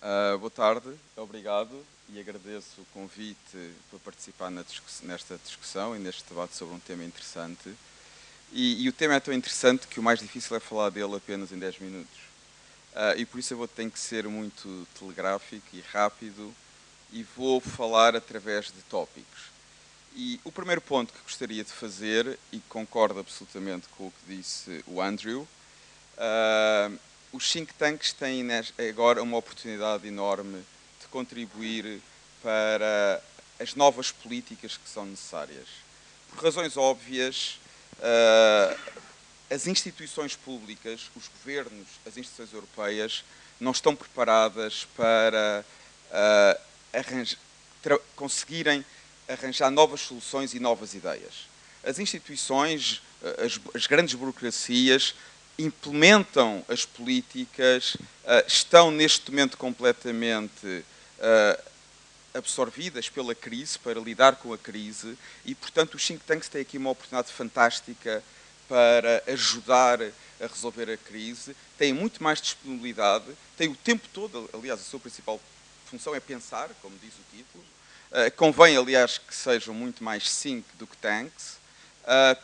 Boa tarde, obrigado e agradeço o convite para participar nesta discussão e neste debate sobre um tema interessante. E o tema é tão interessante que o mais difícil é falar dele apenas em 10 minutos. E por isso tenho que ser muito telegráfico e rápido e vou falar através de tópicos. E o primeiro ponto que gostaria de fazer, e concordo absolutamente com o que disse o Andrew, os think tanks têm agora uma oportunidade enorme de contribuir para as novas políticas que são necessárias. Por razões óbvias, as instituições públicas, os governos, as instituições europeias, não estão preparadas para conseguirem arranjar novas soluções e novas ideias. As instituições, as grandes burocracias, implementam as políticas, estão neste momento completamente absorvidas pela crise, para lidar com a crise, e portanto os think tanks têm aqui uma oportunidade fantástica para ajudar a resolver a crise, têm muito mais disponibilidade, têm o tempo todo, aliás a sua principal função é pensar, como diz o título, convém aliás que sejam muito mais think do que tanks,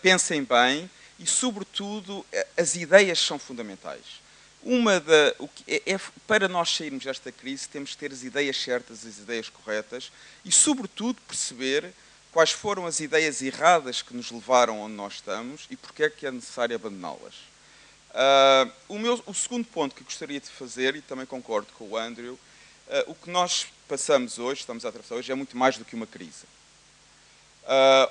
pensem bem, e, sobretudo, as ideias são fundamentais. Para nós sairmos desta crise, temos que ter as ideias certas, as ideias corretas, e, sobretudo, perceber quais foram as ideias erradas que nos levaram onde nós estamos e porque é que é necessário abandoná-las. O segundo ponto que gostaria de fazer, e também concordo com o Andrew, o que nós passamos hoje, estamos a atravessar hoje, é muito mais do que uma crise.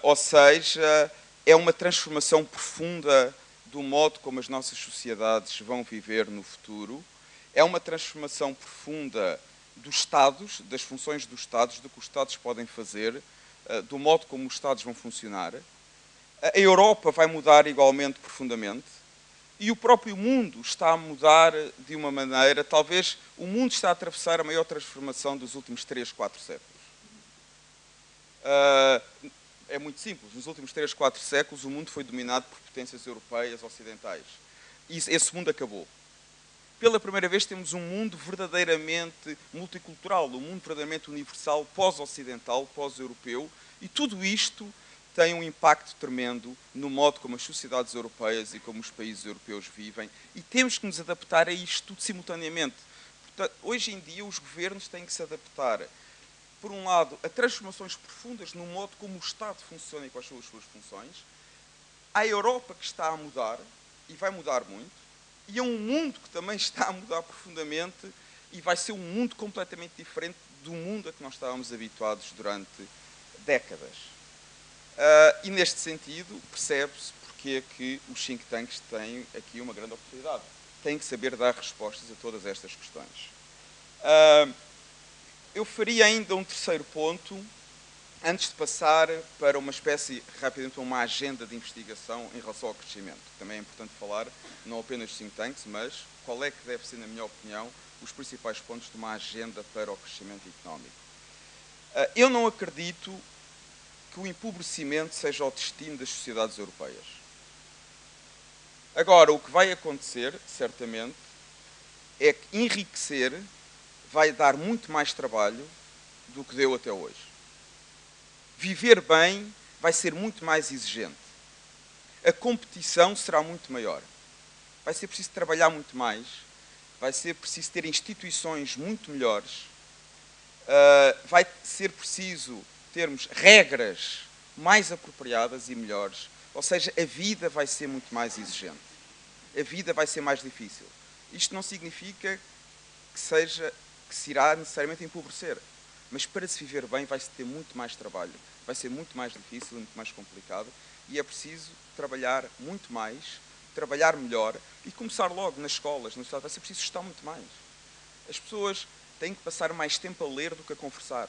Ou seja, é uma transformação profunda do modo como as nossas sociedades vão viver no futuro. É uma transformação profunda dos Estados, das funções dos Estados, do que os Estados podem fazer, do modo como os Estados vão funcionar. A Europa vai mudar igualmente profundamente. E o próprio mundo está a mudar de uma maneira, talvez o mundo está a atravessar a maior transformação dos últimos 3, 4 séculos. É muito simples. Nos últimos 3, 4 séculos, o mundo foi dominado por potências europeias ocidentais. E esse mundo acabou. Pela primeira vez temos um mundo verdadeiramente multicultural, um mundo verdadeiramente universal, pós-ocidental, pós-europeu, e tudo isto tem um impacto tremendo no modo como as sociedades europeias e como os países europeus vivem, e temos que nos adaptar a isto tudo simultaneamente. Portanto, hoje em dia, os governos têm que se adaptar, por um lado, a transformações profundas no modo como o Estado funciona e quais são as suas funções, à Europa que está a mudar, e vai mudar muito, e a um mundo que também está a mudar profundamente, e vai ser um mundo completamente diferente do mundo a que nós estávamos habituados durante décadas. E neste sentido, percebe-se porque é que os think tanks têm aqui uma grande oportunidade. Têm que saber dar respostas a todas estas questões. Eu faria ainda um terceiro ponto, antes de passar para uma espécie, rapidamente, uma agenda de investigação em relação ao crescimento. Também é importante falar, não apenas dos think tanks, mas qual é que deve ser, na minha opinião, os principais pontos de uma agenda para o crescimento económico. Eu não acredito que o empobrecimento seja o destino das sociedades europeias. Agora, o que vai acontecer, certamente, é que enriquecer vai dar muito mais trabalho do que deu até hoje. Viver bem vai ser muito mais exigente. A competição será muito maior. Vai ser preciso trabalhar muito mais. Vai ser preciso ter instituições muito melhores. Vai ser preciso termos regras mais apropriadas e melhores. Ou seja, a vida vai ser muito mais exigente. A vida vai ser mais difícil. Isto não significa que se irá necessariamente empobrecer. Mas para se viver bem vai-se ter muito mais trabalho. Vai ser muito mais difícil, muito mais complicado. E é preciso trabalhar muito mais, trabalhar melhor e começar logo nas escolas, no Estado. Vai ser preciso estudar muito mais. As pessoas têm que passar mais tempo a ler do que a conversar.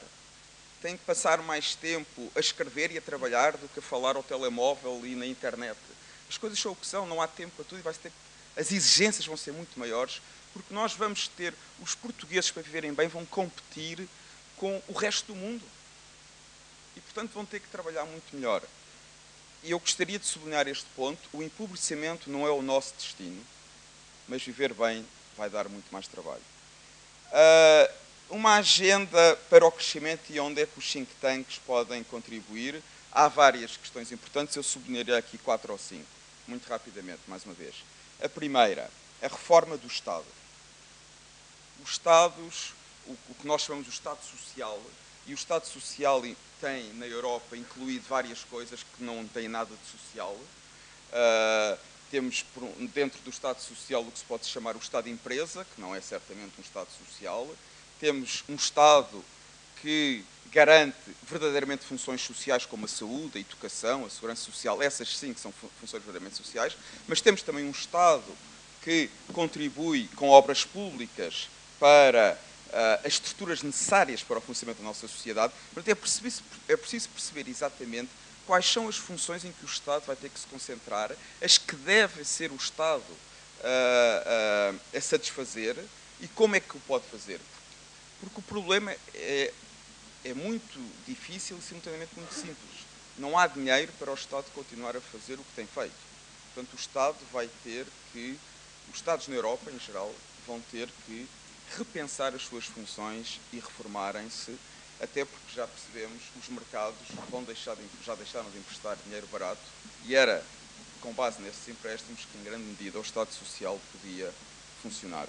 Têm que passar mais tempo a escrever e a trabalhar do que a falar ao telemóvel e na internet. As coisas são o que são, não há tempo para tudo e as exigências vão ser muito maiores, porque nós vamos ter, os portugueses para viverem bem vão competir com o resto do mundo. E, portanto, vão ter que trabalhar muito melhor. E eu gostaria de sublinhar este ponto, o empobrecimento não é o nosso destino, mas viver bem vai dar muito mais trabalho. uma agenda para o crescimento e onde é que os think tanks podem contribuir. Há várias questões importantes, eu sublinharei aqui 4 ou 5, muito rapidamente, mais uma vez. A primeira, a reforma do Estado. Os Estados, o que nós chamamos de Estado Social, e o Estado Social tem, na Europa, incluído várias coisas que não têm nada de social. Temos, dentro do Estado Social, o que se pode chamar o Estado-empresa, que não é certamente um Estado social. Temos um Estado que garante verdadeiramente funções sociais como a saúde, a educação, a segurança social. Essas sim que são funções verdadeiramente sociais. Mas temos também um Estado que contribui com obras públicas para as estruturas necessárias para o funcionamento da nossa sociedade. Portanto, é preciso perceber exatamente quais são as funções em que o Estado vai ter que se concentrar, as que deve ser o Estado a satisfazer e como é que o pode fazer. Porque o problema é muito difícil e simultaneamente muito simples. Não há dinheiro para o Estado continuar a fazer o que tem feito. Portanto, o Estado vai ter que, os Estados na Europa, em geral, vão ter que repensar as suas funções e reformarem-se, até porque já percebemos que os mercados já deixaram de emprestar dinheiro barato e era com base nesses empréstimos que, em grande medida, o Estado Social podia funcionar.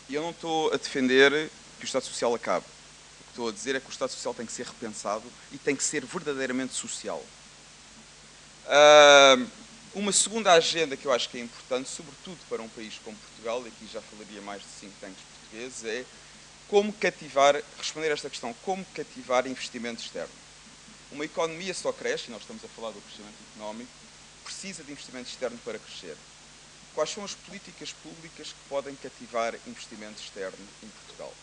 E eu não estou a defender que o Estado Social acabe. O que estou a dizer é que o Estado Social tem que ser repensado e tem que ser verdadeiramente social. Uma segunda agenda que eu acho que é importante, sobretudo para um país como Portugal, e aqui já falaria mais de think tanks portugueses, é como cativar, responder a esta questão, como cativar investimento externo. Uma economia só cresce, e nós estamos a falar do crescimento económico, precisa de investimento externo para crescer. Quais são as políticas públicas que podem cativar investimento externo em Portugal?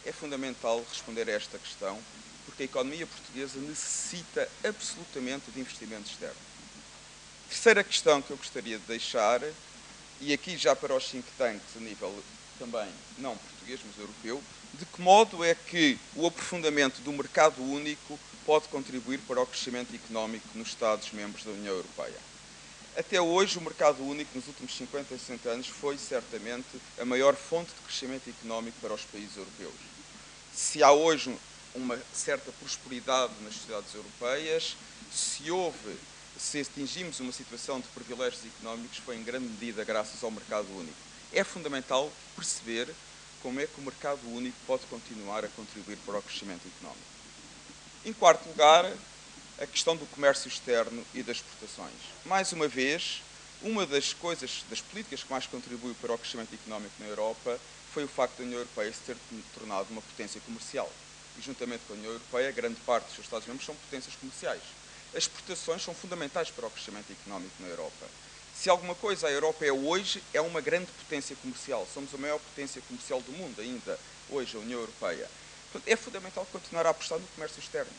É fundamental responder a esta questão, porque a economia portuguesa necessita absolutamente de investimento externo. Terceira questão que eu gostaria de deixar, e aqui já para os think tanks a nível também não português, mas europeu, de que modo é que o aprofundamento do mercado único pode contribuir para o crescimento económico nos Estados-membros da União Europeia. Até hoje, o mercado único, nos últimos 50 e 60 anos, foi certamente a maior fonte de crescimento económico para os países europeus. Se há hoje uma certa prosperidade nas sociedades europeias, se atingimos uma situação de privilégios económicos, foi em grande medida graças ao mercado único. É fundamental perceber como é que o mercado único pode continuar a contribuir para o crescimento económico. Em quarto lugar, a questão do comércio externo e das exportações. Mais uma vez, uma das políticas que mais contribuiu para o crescimento económico na Europa foi o facto da União Europeia se ter tornado uma potência comercial. E, juntamente com a União Europeia, grande parte dos seus Estados-membros são potências comerciais. As exportações são fundamentais para o crescimento económico na Europa. Se alguma coisa a Europa é hoje, é uma grande potência comercial. Somos a maior potência comercial do mundo ainda, hoje, a União Europeia. Portanto, é fundamental continuar a apostar no comércio externo.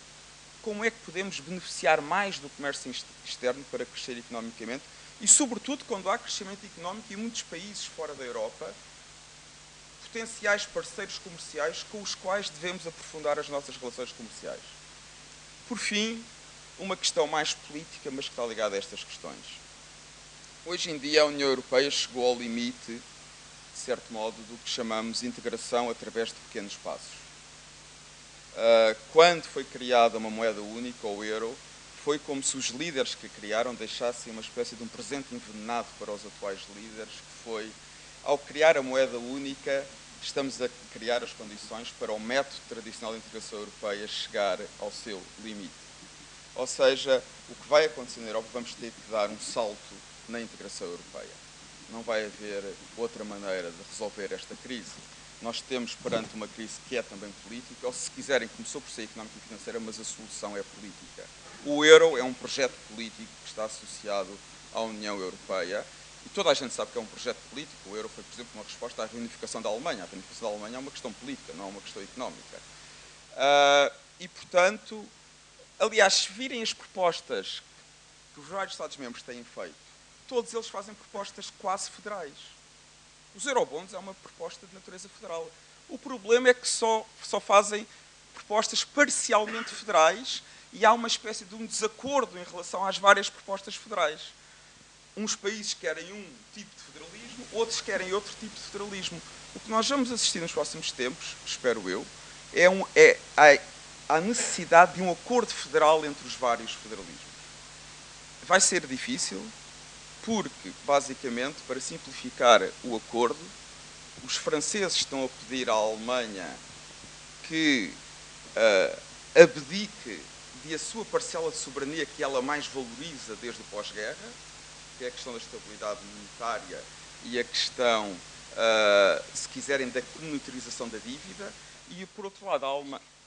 Como é que podemos beneficiar mais do comércio externo para crescer economicamente? E, sobretudo, quando há crescimento económico e muitos países fora da Europa, potenciais parceiros comerciais com os quais devemos aprofundar as nossas relações comerciais. Por fim, uma questão mais política, mas que está ligada a estas questões. Hoje em dia, a União Europeia chegou ao limite, de certo modo, do que chamamos de integração através de pequenos passos. Quando foi criada uma moeda única, o euro, foi como se os líderes que a criaram deixassem uma espécie de um presente envenenado para os atuais líderes, que foi, ao criar a moeda única, estamos a criar as condições para o método tradicional de integração europeia chegar ao seu limite. Ou seja, o que vai acontecer na Europa, vamos ter que dar um salto na integração europeia. Não vai haver outra maneira de resolver esta crise. Nós temos perante uma crise que é também política, ou se quiserem, começou por ser económica e financeira, mas a solução é política. O euro é um projeto político que está associado à União Europeia, e toda a gente sabe que é um projeto político. O euro foi, por exemplo, uma resposta à reunificação da Alemanha. A reunificação da Alemanha é uma questão política, não é uma questão económica. E, portanto, aliás, se virem as propostas que os vários Estados-membros têm feito, todos eles fazem propostas quase federais. Os eurobonds é uma proposta de natureza federal. O problema é que só fazem propostas parcialmente federais e há uma espécie de um desacordo em relação às várias propostas federais. Uns países querem um tipo de federalismo, outros querem outro tipo de federalismo. O que nós vamos assistir nos próximos tempos, espero eu, é a necessidade de um acordo federal entre os vários federalismos. Vai ser difícil, porque, basicamente, para simplificar o acordo, os franceses estão a pedir à Alemanha que abdique de a sua parcela de soberania que ela mais valoriza desde o pós-guerra, que é a questão da estabilidade monetária e a questão, se quiserem, da comunitarização da dívida. E, por outro lado,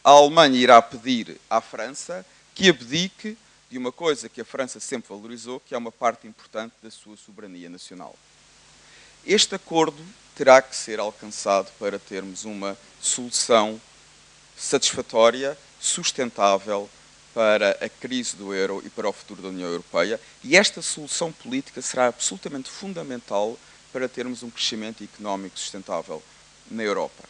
a Alemanha irá pedir à França que abdique de uma coisa que a França sempre valorizou, que é uma parte importante da sua soberania nacional. Este acordo terá que ser alcançado para termos uma solução satisfatória, sustentável para a crise do euro e para o futuro da União Europeia, e esta solução política será absolutamente fundamental para termos um crescimento económico sustentável na Europa.